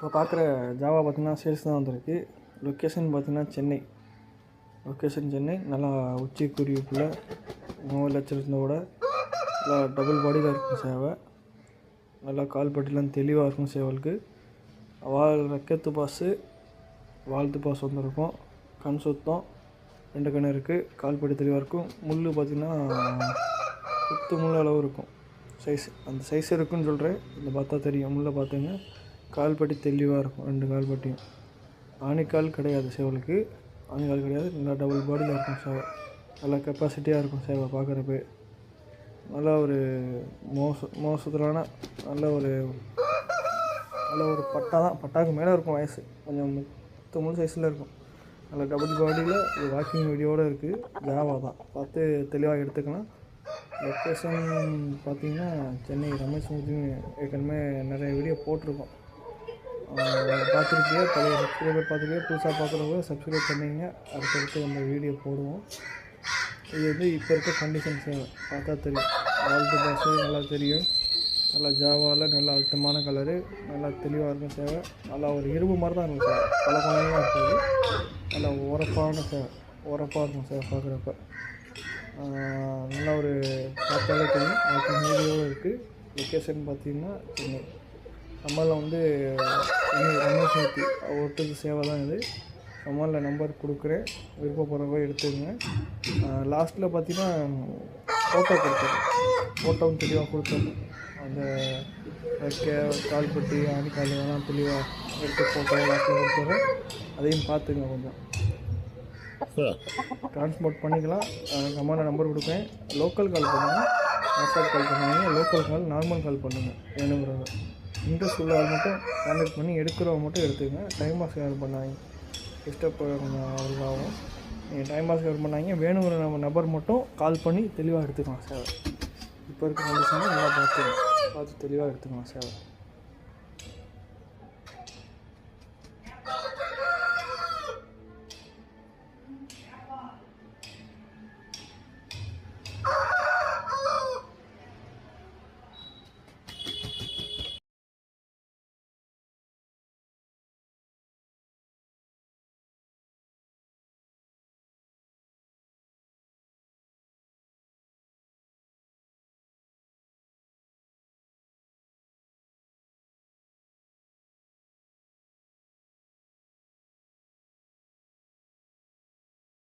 இப்போ பார்க்குற ஜாவா பார்த்திங்கன்னா சேல்ஸ் தான் வந்திருக்கு. லொக்கேஷன் பார்த்திங்கன்னா சென்னை. நல்லா உச்சி குருவிக்குள்ளே 3 லட்சம் இருந்தோட நல்லா டபுள் பாடியில் இருக்கும் சேவை. நல்லா கால்பட்டிலாம் தெளிவாக இருக்கும் சேவலுக்கு. ரெக்கத்து பாஸு வாழ்த்து பாஸ் வந்துருக்கும். கண் சுத்தம் 2 கண் இருக்குது. கால்பட்டி தெளிவாக இருக்கும். முள் பார்த்திங்கன்னா குத்து முள் அளவு இருக்கும். அந்த சைஸ் இருக்குன்னு சொல்கிறேன். இந்த பார்த்தா தெரியும். முள்ளை பார்த்துங்க. கால்பட்டி தெளிவாக இருக்கும். 2 கால்பட்டியும். ஆணிக்கால் கிடையாது சேவலுக்கு. ஆணிக்கால் கிடையாது. நல்லா டபுள் பாடியில் இருக்கும் சேவை. நல்லா கெப்பாசிட்டியாக இருக்கும் சேவை பார்க்குறப்ப. நல்லா ஒரு மோசத்திலான நல்ல ஒரு பட்டாக்கு மேலே இருக்கும். வயசு கொஞ்சம் 3 சைஸில் இருக்கும். நல்லா டபுள் பாடியில் ஒரு வாக்கிங் வீடியோடு இருக்குது. ஜாவா தான் பார்த்து தெளிவாக எடுத்துக்கலாம். லொக்கேஷன் பார்த்திங்கன்னா சென்னை ரமேஷ் மூர்த்தி. ஏற்கனவே நிறைய வீடியோ போட்டிருக்கோம். பார்த்துருப்பியா, பழைய சப்ஸ்கிரைபர் பார்த்துருப்பியா, புதுசாக பார்க்குறவங்க சப்ஸ்கிரைப் பண்ணிங்க. அடுத்தடுத்து நம்ம வீடியோ போடுவோம். இது இப்போ இருக்க கண்டிஷன் சேவை பார்த்தா தெரியும். வாழ்த்து பாஸு நல்லா தெரியும். நல்லா ஜாவாவில் நல்லா அழுத்தமான கலரு. நல்லா தெளிவாக இருக்கும் சேவை. நல்லா ஒரு இரும்பு மாதிரி தான் இருக்கும் சேவை. பல குழந்தைங்களாக இருக்காது. நல்லா உரப்பான சேவை. உரப்பாக இருக்கும் சேவை பார்க்குறப்ப. நல்லா ஒரு பார்த்தாலே தெரியும். அதுக்கு வீடியோவும் இருக்குது. லொக்கேஷன் பார்த்திங்கன்னா சென்னை. நம்மளில் ரமேஷ் மூர்த்தி ஒட்டுது சேவை தான் இது. நம்மளில் நம்பர் கொடுக்குறேன். விருப்பப்படுறவங்க எடுத்துக்கங்க. லாஸ்ட்டில் பார்த்திங்கன்னா ஃபோட்டோ கொடுத்துருக்கேன். ஃபோட்டோவும் தெளிவாக கொடுத்துருக்கேன். அந்த கால்பட்டி ஆணிக்கால் எல்லாம் தெளிவாக எடுத்து ஃபோட்டோ லாஸ்ட்டில் கொடுத்துட்றேன். அதையும் பார்த்துங்க. கொஞ்சம் டிரான்ஸ்போர்ட் பண்ணிக்கலாம். கம்மான நம்பர் கொடுப்பேன். லோக்கல் கால் பண்ணுங்கள். வாட்ஸ்அப் கால் பண்ணுவாங்க. லோக்கல் கால் நார்மல் கால் பண்ணுங்கள். வேணுங்கிறவங்க இன்ட்ரெஸ்ட் உள்ள ஆள் மட்டும் கான்டெக்ட் பண்ணி எடுக்கிறவங்க மட்டும் எடுத்துக்கங்க. டைம் பாஸ் யார் பண்ணாங்க டிஸ்டர்ப் கொஞ்சம் அவருக்காகும். நீங்கள் டைம் பாஸ் யார் பண்ணாங்க வேணுங்கிற நபர் மட்டும் கால் பண்ணி தெளிவாக எடுத்துக்கலாம் சேவை. இப்போ இருக்க கண்டிஷனாக நல்லா பார்த்து தெளிவாக எடுத்துக்கலாம் சேவை.